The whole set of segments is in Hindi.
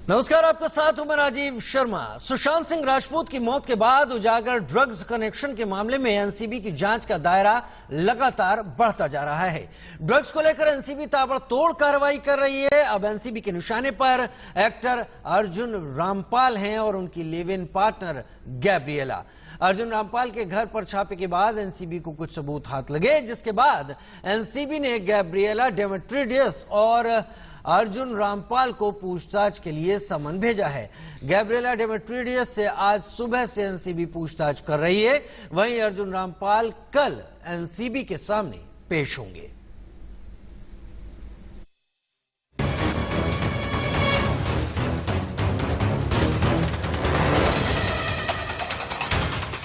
नमस्कार, आपके साथ हूं मैं राजीव शर्मा। सुशांत सिंह राजपूत की मौत के बाद उजागर ड्रग्स कनेक्शन के मामले में एनसीबी की जांच का दायरा लगातार बढ़ता जा रहा है। ड्रग्स को लेकर एनसीबी ताबड़तोड़ कार्रवाई कर रही है। अब एनसीबी के निशाने पर एक्टर अर्जुन रामपाल हैं और उनकी live in partner Gabriella. Arjun Rampal के घर पर छापे के बाद एनसीबी को कुछ सबूत हाथ लगे, जिसके बाद एनसीबी ने गैब्रिएला डेमेट्रियस और अर्जुन रामपाल को पूछताछ के लिए समन भेजा है। गैब्रिएला डेमेट्रियस से आज सुबह से एनसीबी पूछताछ कर रही है। वहीं अर्जुन रामपाल कल एनसीबी के सामने पेश होंगे।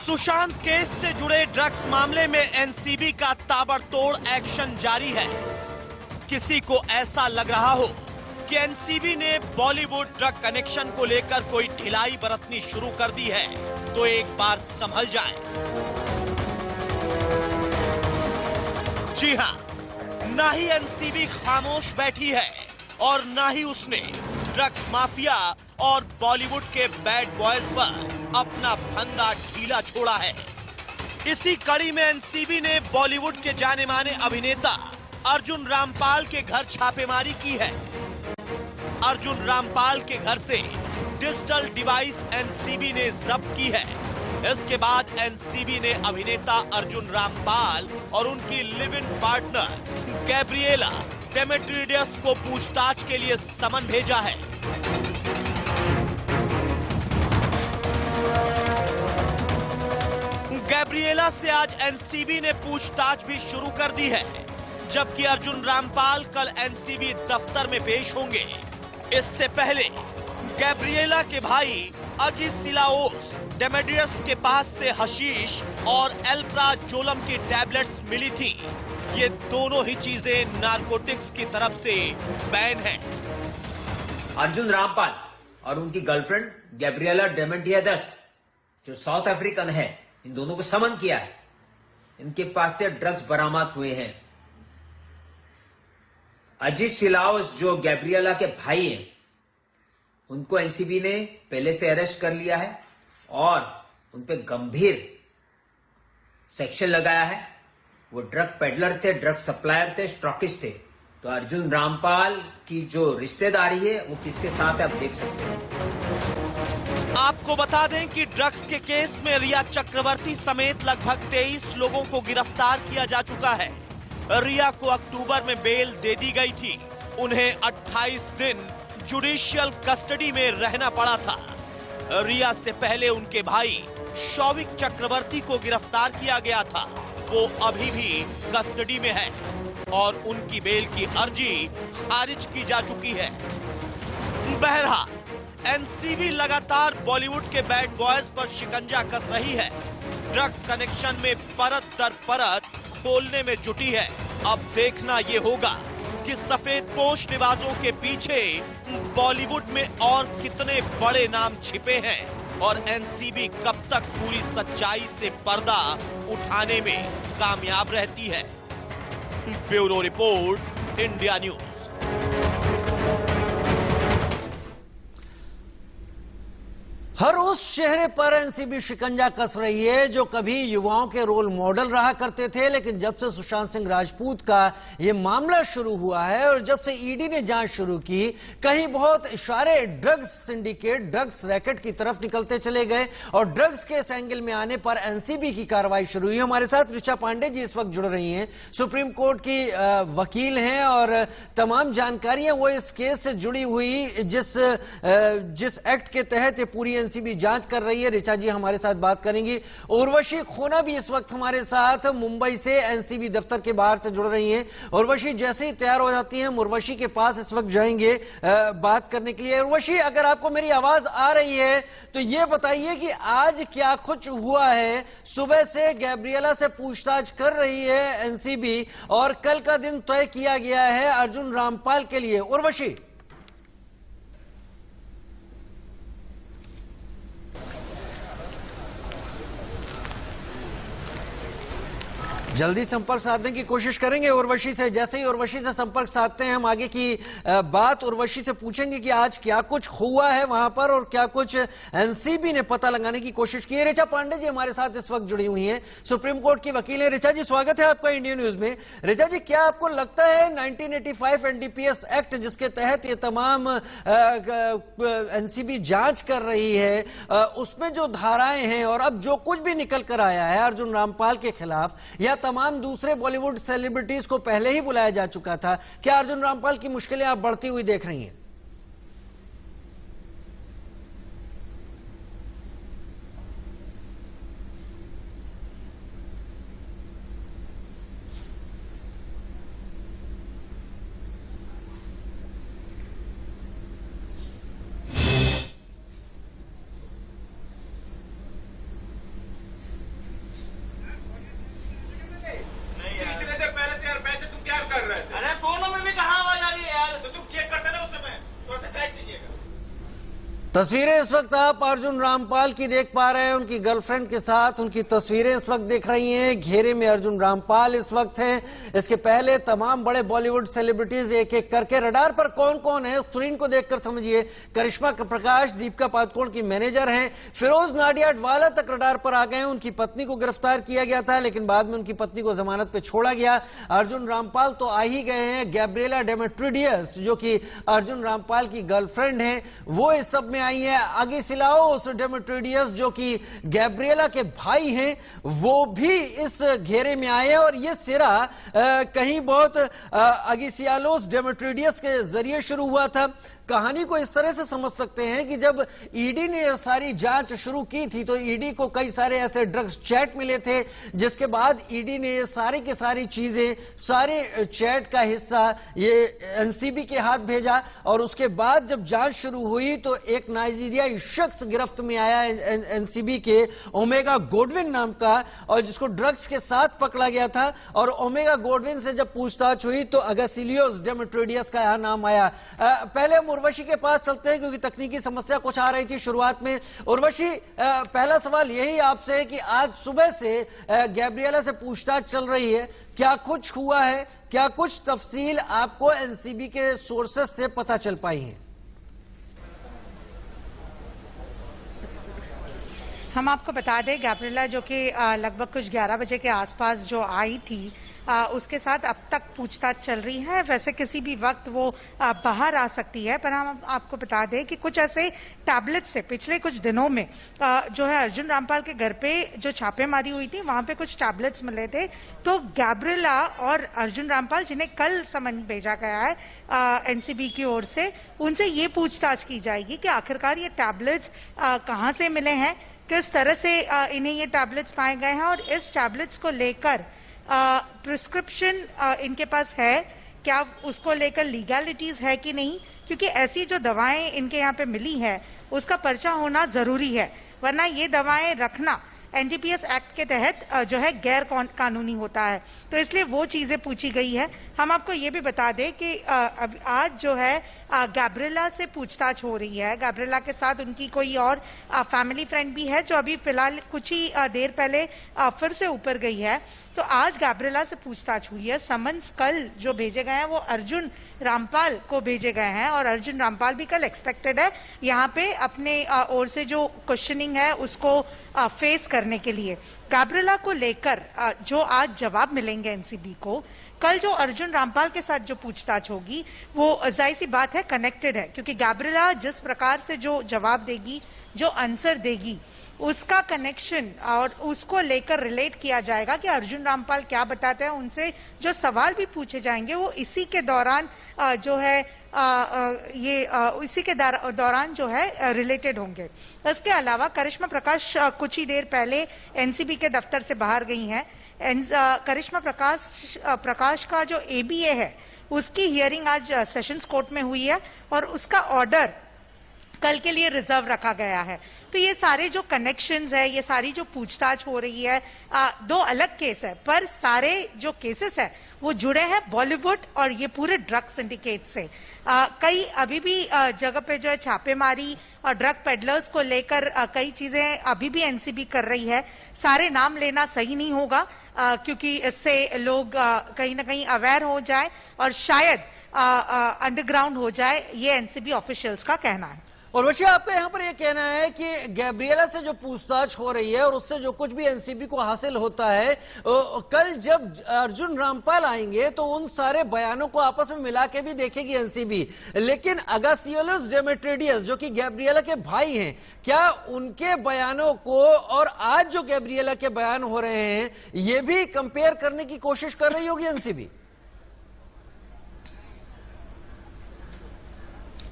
सुशांत केस से जुड़े ड्रग्स मामले में एनसीबी का ताबड़तोड़ एक्शन जारी है। किसी को ऐसा लग रहा हो कि एनसीबी ने बॉलीवुड ड्रग कनेक्शन को लेकर कोई ढिलाई बरतनी शुरू कर दी है, तो एक बार संभल जाए। जी हां, ना ही एनसीबी खामोश बैठी है और ना ही उसने ड्रग्स माफिया और बॉलीवुड के बैड बॉयज पर अपना फंदा ढीला छोड़ा है। इसी कड़ी में एनसीबी ने बॉलीवुड के जाने माने अभिनेता अर्जुन रामपाल के घर छापेमारी की है। अर्जुन रामपाल के घर से डिजिटल डिवाइस एनसीबी ने जब्त की है। इसके बाद एनसीबी ने अभिनेता अर्जुन रामपाल और उनकी live in partner Gabriella Demetriades को पूछताछ के लिए समन भेजा है। गैब्रिएला से आज एनसीबी ने पूछताछ भी शुरू कर दी है, जबकि अर्जुन रामपाल कल एनसीबी दफ्तर में पेश होंगे। इससे पहले गैब्रिएला के भाई अगिसिलाओस डेमेट्रियस के पास से हशीश और एल्प्राजोलम की टैबलेट्स मिली थी। ये दोनों ही चीजें नारकोटिक्स की तरफ से बैन हैं। अर्जुन रामपाल और उनकी गर्लफ्रेंड गैब्रिएला डेमेट्रियस जो साउथ अफ्रीकन है, इन दोनों को समन किया है। इनके पास से ड्रग्स बरामद हुए हैं। अजीत सिलाओस जो गैब्रिएला के भाई हैं, उनको एनसीबी ने पहले से अरेस्ट कर लिया है और उन पे गंभीर सेक्शन लगाया है। वो ड्रग पेडलर थे, ड्रग सप्लायर थे, स्टॉकिस्ट थे। तो अर्जुन रामपाल की जो रिश्तेदारी है वो किसके साथ है, आप देख सकते हैं। आपको बता दें कि ड्रग्स के केस में रिया चक्रवर्ती समेत लगभग 23 लोगों को गिरफ्तार किया जा चुका है। रिया को अक्टूबर में बेल दे दी गई थी। उन्हें 28 दिन जुडिशियल कस्टडी में रहना पड़ा था। रिया से पहले उनके भाई शौविक चक्रवर्ती को गिरफ्तार किया गया था। वो अभी भी कस्टडी में है और उनकी बेल की अर्जी खारिज की जा चुकी है। बहरहाल एनसीबी लगातार बॉलीवुड के बैड बॉयज पर शिकंजा कस रही है। ड्रग्स कनेक्शन में परत दर परत खोलने में जुटी है। अब देखना ये होगा कि सफेदपोश निवाजों के पीछे बॉलीवुड में और कितने बड़े नाम छिपे हैं और एनसीबी कब तक पूरी सच्चाई से पर्दा उठाने में कामयाब रहती है। Bureau report, India news. हर उस चेहरे पर एनसीबी शिकंजा कस रही है जो कभी युवाओं के रोल मॉडल रहा करते थे, लेकिन जब से सुशांत सिंह राजपूत का यह मामला शुरू हुआ है और जब से ईडी ने जांच शुरू की, कहीं बहुत इशारे ड्रग्स सिंडिकेट, ड्रग्स रैकेट की तरफ निकलते चले गए और ड्रग्स के इस एंगल में आने पर एनसीबी की कार्रवाई शुरू हुई। हमारे साथ ऋचा पांडे जी इस वक्त जुड़ रही हैं, सुप्रीम कोर्ट की वकील हैं और तमाम जानकारियां वो इस केस से जुड़ी हुई जिस एक्ट के तहत ये पूरी एनसीबी जांच कर रही है। ऋचा जी हमारे साथ बात करेंगी। उर्वशी खोना भी इस वक्त हमारे साथ मुंबई से एनसीबी दफ्तर के बाहर से जुड़ रही हैं। उर्वशी जैसे ही तैयार हो जाती हैं, हम उर्वशी के पास इस वक्त जाएंगे बात करने के लिए। उर्वशी, अगर आपको मेरी आवाज आ रही है तो ये बताइए कि आज क्या कुछ हुआ है। सुबह से गैब्रिएला से पूछताछ कर रही है एनसीबी और कल का दिन तय किया गया है अर्जुन रामपाल के लिए। उर्वशी। जल्दी संपर्क साधने की कोशिश करेंगे उर्वशी से। जैसे ही उर्वशी से संपर्क साधते हैं हम आगे की बात उर्वशी से पूछेंगे कि आज क्या कुछ हुआ है वहां पर और क्या कुछ एनसीबी ने पता लगाने की कोशिश की है। ऋचा पांडे जी हमारे साथ इस वक्त जुड़ी हुई हैं, सुप्रीम कोर्ट की वकील है। ऋचा जी स्वागत है आपका इंडिया न्यूज में। ऋचा जी क्या आपको लगता है 1985 एनडीपीएस एक्ट जिसके तहत ये तमाम एनसीबी जांच कर रही है उसमें जो धाराएं हैं और अब जो कुछ भी निकल कर आया है अर्जुन रामपाल के खिलाफ या तमाम दूसरे बॉलीवुड सेलिब्रिटीज को पहले ही बुलाया जा चुका था, क्या अर्जुन रामपाल की मुश्किलें आप बढ़ती हुई देख रही हैं? अरे फोनों में भी कहाँ आवाज आ रही है यार, तो तुम चेक करते ना उस समय तो एक्सरसाइज कीजिएगा। तस्वीरें इस वक्त आप अर्जुन रामपाल की देख पा रहे हैं, उनकी गर्लफ्रेंड के साथ उनकी तस्वीरें इस वक्त देख रही हैं। घेरे में अर्जुन रामपाल इस वक्त हैं। इसके पहले तमाम बड़े बॉलीवुड सेलिब्रिटीज एक एक करके रडार पर कौन कौन है स्क्रीन को देखकर समझिए। करिश्मा प्रकाश दीपिका पादुकोण की मैनेजर हैं, फिरोज नाडियाडवाला तक रडार पर आ गए। उनकी पत्नी को गिरफ्तार किया गया था लेकिन बाद में उनकी पत्नी को जमानत पर छोड़ा गया। अर्जुन रामपाल तो आ ही गए हैं। गैब्रिएला डेमेट्रिडियस जो कि अर्जुन रामपाल की गर्लफ्रेंड है वो इस सब में आई है। अगिसिलाओस डेमेट्रिडियस जो कि गैब्रिएला के भाई हैं वो भी इस घेरे में आए हैं और ये सिरा कहीं बहुत अगिसियालोस डेमेट्रिडियस के जरिए शुरू हुआ था। कहानी को इस तरह से समझ सकते हैं कि जब ईडी ने यह सारी जांच शुरू की थी तो ईडी को कई सारे ऐसे ड्रग्स चैट मिले थे जिसके बाद ईडी ने ये सारी की सारी चीजें सारे चैट का हिस्सा ये एनसीबी के हाथ भेजा और उसके बाद जब जांच शुरू हुई तो एक नाइजीरियाई शख्स गिरफ्त में आया एनसीबी के ओमेगा गोडविन नाम का और जिसको ड्रग्स के साथ पकड़ा गया था और ओमेगा गोडविन से जब पूछताछ हुई तो अगसिलियोस डेमेट्रिडियस का यहां नाम आया। पहले हम उर्वशी के पास चलते हैं क्योंकि तकनीकी समस्या कुछ आ रही थी शुरुआत में। उर्वशी पहला सवाल यही आपसे है कि आज सुबह से गैब्रिएला से पूछताछ चल रही है, क्या कुछ हुआ है, क्या कुछ तफसील आपको एनसीबी के सोर्सेस से पता चल पाई है? हम आपको बता दें गैब्रिएला जो कि लगभग कुछ 11 बजे के आसपास जो आई थी उसके साथ अब तक पूछताछ चल रही है। वैसे किसी भी वक्त वो बाहर आ सकती है पर हम आपको बता दें कि कुछ ऐसे टैबलेट से पिछले कुछ दिनों में जो है अर्जुन रामपाल के घर पे जो छापेमारी हुई थी वहां पे कुछ टैबलेट्स मिले थे। तो गैब्रिएला और अर्जुन रामपाल जिन्हें कल समन भेजा गया है एनसीबी की ओर से, उनसे ये पूछताछ की जाएगी कि आखिरकार ये टैबलेट्स कहाँ से मिले हैं, किस तरह से इन्हें ये टैबलेट्स पाए गए हैं और इस टैबलेट्स को लेकर प्रिस्क्रिप्शन इनके पास है क्या, उसको लेकर लीगैलिटीज है कि नहीं, क्योंकि ऐसी जो दवाएं इनके यहाँ पे मिली है उसका पर्चा होना जरूरी है वरना ये दवाएं रखना एनडीपीएस एक्ट के तहत जो है गैर कानूनी होता है। तो इसलिए वो चीजें पूछी गई है। हम आपको ये भी बता दें कि आज जो है गैब्रिएला से पूछताछ हो रही है। गैब्रिएला के साथ उनकी कोई और फैमिली फ्रेंड भी है जो अभी फिलहाल कुछ ही देर पहले फिर से ऊपर गई है। तो आज गैब्रिएला से पूछताछ हुई है। समन्स कल जो भेजे गए हैं वो अर्जुन रामपाल को भेजे गए हैं और अर्जुन रामपाल भी कल एक्सपेक्टेड है यहाँ पे अपने ओर से जो क्वेश्चनिंग है उसको फेस करने के लिए। गैब्रिएला को लेकर जो आज जवाब मिलेंगे एनसीबी को, कल जो अर्जुन रामपाल के साथ जो पूछताछ होगी वो जाहिर सी बात है कनेक्टेड है क्योंकि गैब्रिएला जिस प्रकार से जो जवाब देगी, जो आंसर देगी उसका कनेक्शन और उसको लेकर रिलेट किया जाएगा कि अर्जुन रामपाल क्या बताते हैं। उनसे जो सवाल भी पूछे जाएंगे वो इसी के दौरान जो है इसी के दौरान जो है रिलेटेड होंगे। इसके अलावा करिश्मा प्रकाश कुछ ही देर पहले एनसीबी के दफ्तर से बाहर गई हैं। करिश्मा प्रकाश का जो एबीए है उसकी हियरिंग आज सेशंस कोर्ट में हुई है और उसका ऑर्डर कल के लिए रिजर्व रखा गया है। तो ये सारे जो कनेक्शंस है, ये सारी जो पूछताछ हो रही है, दो अलग केस है पर सारे जो केसेस है वो जुड़े हैं बॉलीवुड और ये पूरे ड्रग सिंडिकेट से। कई अभी भी जगह पे जो है छापेमारी और ड्रग पेडलर्स को लेकर कई चीजें अभी भी एनसीबी कर रही है। सारे नाम लेना सही नहीं होगा क्योंकि इससे लोग कहीं ना कहीं अवेयर हो जाए और शायद अंडरग्राउंड हो जाए, ये एनसीबी ऑफिशियल्स का कहना है। और वैसे आपका यहाँ पर यह कहना है कि गैब्रिएला से जो पूछताछ हो रही है और उससे जो कुछ भी एनसीबी को हासिल होता है, कल जब अर्जुन रामपाल आएंगे तो उन सारे बयानों को आपस में मिला के भी देखेगी एनसीबी। लेकिन अगासियोलस डेमेट्रिडियस जो कि गैब्रिएला के भाई हैं, क्या उनके बयानों को और आज जो गैब्रिएला के बयान हो रहे हैं ये भी कंपेयर करने की कोशिश कर रही होगी एनसीबी?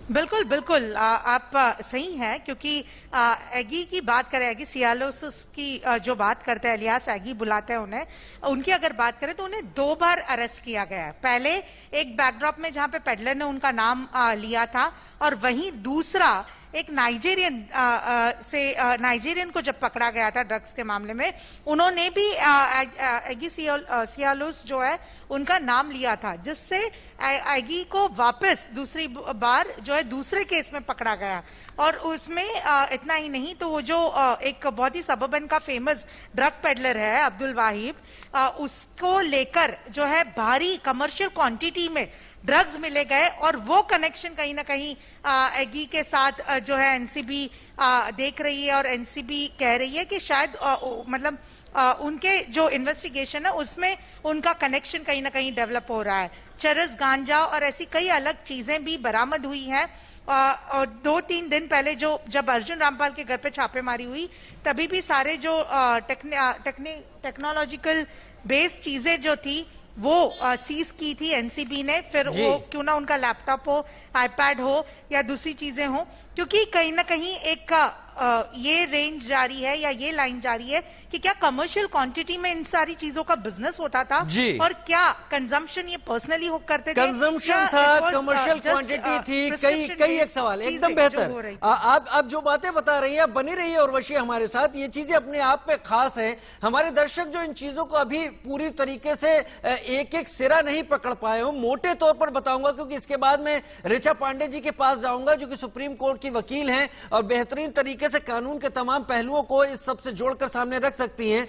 बिल्कुल बिल्कुल, आप सही हैं क्योंकि एगी की बात करें, एगी सियालोसिस की जो बात करते हैं, एलियास एगी बुलाते हैं उन्हें, उनकी अगर बात करें तो उन्हें 2 बार अरेस्ट किया गया है। पहले एक बैकड्रॉप में जहां पे पेडलर ने उनका नाम लिया था और वहीं दूसरा एक नाइजीरियन को जब पकड़ा गया था ड्रग्स के मामले में, उन्होंने भी एगी सियालोस जो है उनका नाम लिया था, जिससे एगी को वापस दूसरी बार जो है दूसरे केस में पकड़ा गया। और उसमें इतना ही नहीं, तो वो जो एक बहुत ही सबर्बन का फेमस ड्रग पेडलर है अब्दुल वाहिब, उसको लेकर जो है भारी कमर्शियल क्वांटिटी में ड्रग्स मिले गए और वो कनेक्शन कहीं ना कहीं एगी के साथ जो है एनसीबी देख रही है और एनसीबी कह रही है कि शायद मतलब उनके जो इन्वेस्टिगेशन है उसमें उनका कनेक्शन कहीं ना कहीं डेवलप हो रहा है। चरस, गांजा और ऐसी कई अलग चीजें भी बरामद हुई हैं। और 2-3 दिन पहले जब अर्जुन रामपाल के घर पे छापेमारी हुई, तभी भी सारे जो टेक्नोलॉजिकल बेस्ड चीजें जो थी वो सीज की थी एनसीबी ने। फिर वो क्यों ना उनका लैपटॉप हो, आईपैड हो या दूसरी चीजें हो, क्योंकि कहीं ना कहीं एक ये रेंज जारी है या ये लाइन जारी है कि क्या कमर्शियल क्वांटिटी में इन सारी चीजों का बिजनेस होता था और क्या कंजम्पशन ये पर्सनली हो करते थे, कंजम्पशन था, कमर्शियल क्वांटिटी थी, कई एक सवाल एकदम बेहतर। आप जो बातें बता रही हैं बनी रही है और वशी हमारे साथ, ये चीजें अपने आप में खास है। हमारे दर्शक जो इन चीजों को अभी पूरी तरीके से एक एक सिरा नहीं पकड़ पाए हो, मोटे तौर पर बताऊंगा क्योंकि इसके बाद में ऋचा पांडे जी के पास जाऊंगा जो कि सुप्रीम कोर्ट की वकील हैं और बेहतरीन तरीके से कानून के तमाम पहलुओं को इस सबसे जोड़कर सामने रख सकती हैं।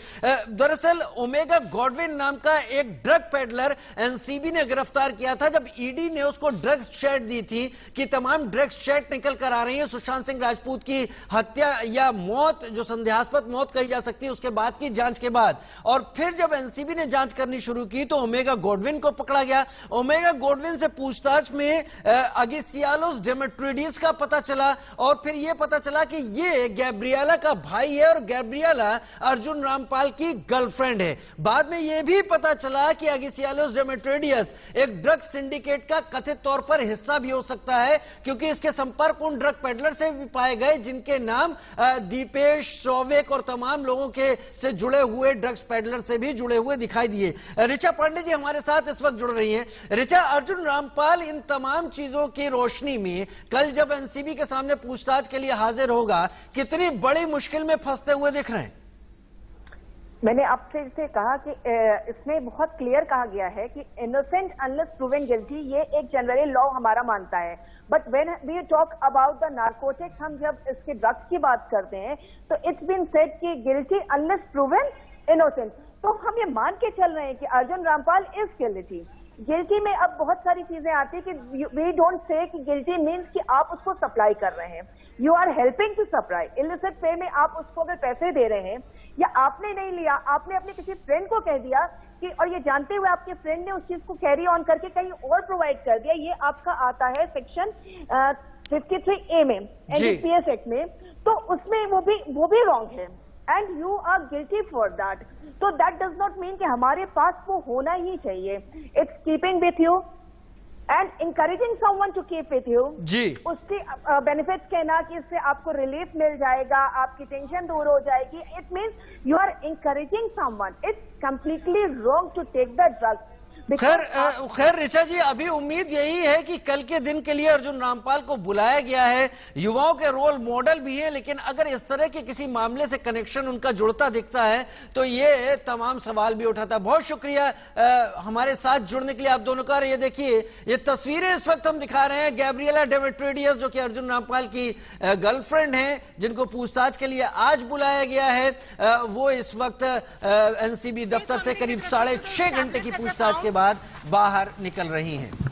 दरअसल ओमेगा गॉडविन नाम का एक ड्रग पेडलर एनसीबी ने गिरफ्तार किया था जब ईडी ने उसको ड्रग्स चैट दी थी कि तमाम ड्रग्स चैट निकल कर आ रही है सुशांत सिंह राजपूत की हत्या या मौत, जो संदेहास्पद मौत कही जा सकती है, उसके बाद की जांच के बाद। और फिर जब एनसीबी ने जांच करनी शुरू की तो ओमेगा गॉडविन को पकड़ा गया। ओमेगा गॉडविन से पूछताछ में अगिसियालोस डेमेट्रिडियस का पता चला और फिर यह पता चला कि ये गैब्रिएला का भाई है और गैब्रिएला अर्जुन रामपाल की गर्लफ्रेंड है। बाद में यह भी पता चला कि अगिसियालोस डेमेट्रिडियस एक ड्रग सिंडिकेट का कथित तौर पर हिस्सा भी हो सकता है क्योंकि इसके संपर्क उन ड्रग पेडलर से भी पाए गए जिनके नाम दीपेश, सौविक और तमाम लोगों के से जुड़े हुए ड्रग्स पेडलर से भी जुड़े हुए दिखाई दिए। ऋचा पांडे जी हमारे साथ इस वक्त जुड़ रही हैं। ऋचा, अर्जुन रामपाल इन तमाम चीजों की रोशनी में कल जब एनसीबी के सामने पूछताछ के लिए हाजिर होगा, कितनी बड़ी मुश्किल में फंसते हुए दिख रहे हैं? मैंने आपसे इसे कहा कि इसमें बहुत क्लियर कहा गया है कि इनोसेंट अनलेस प्रूवन गिल्टी, ये एक जनरल लॉ हमारा मानता है। But when we talk about the narcotics, हम जब इसके ड्रग्स की बात करते हैं तो इट्स बीन सेड कि गिल्टी अनलेस प्रूवन इनोसेंट। तो हम ये मान के चल रहे हैं कि Arjun Rampal is guilty. Guilty में अब बहुत सारी चीजें आती है कि वी डोंट से कि गिल्टी मीन्स कि आप उसको सप्लाई कर रहे हैं, you are helping to supply. Illicit way में आप उसको अगर पैसे दे रहे हैं या आपने नहीं लिया, आपने अपने किसी फ्रेंड को कह दिया कि, और ये जानते हुए आपके फ्रेंड ने उस चीज को कैरी ऑन करके कहीं और प्रोवाइड कर दिया, ये आपका आता है सेक्शन 53A में एनडीपीएस एक्ट में, तो उसमें वो भी रॉन्ग है and you are guilty for that. तो दैट डज नॉट मीन कि हमारे पास वो होना ही चाहिए। It's keeping with you and encouraging someone to keep with you. जी, उसके बेनिफिट्स कहना कि इससे आपको रिलीफ मिल जाएगा, आपकी टेंशन दूर हो जाएगी, it means you are encouraging someone. It's completely wrong to take the drugs. खैर ऋचा जी, अभी उम्मीद यही है कि कल के दिन के लिए अर्जुन रामपाल को बुलाया गया है। युवाओं के रोल मॉडल भी है, लेकिन अगर इस तरह के किसी मामले से कनेक्शन उनका जुड़ता दिखता है तो ये तमाम सवाल भी उठाता है। बहुत शुक्रिया हमारे साथ जुड़ने के लिए आप दोनों का। ये देखिए, ये तस्वीरें इस वक्त हम दिखा रहे हैं गैब्रिएला डेमेट्रियस, जो कि अर्जुन रामपाल की गर्लफ्रेंड है, जिनको पूछताछ के लिए आज बुलाया गया है। वो इस वक्त एनसीबी दफ्तर से करीब 6.5 घंटे की पूछताछ के बाद बाहर निकल रही हैं।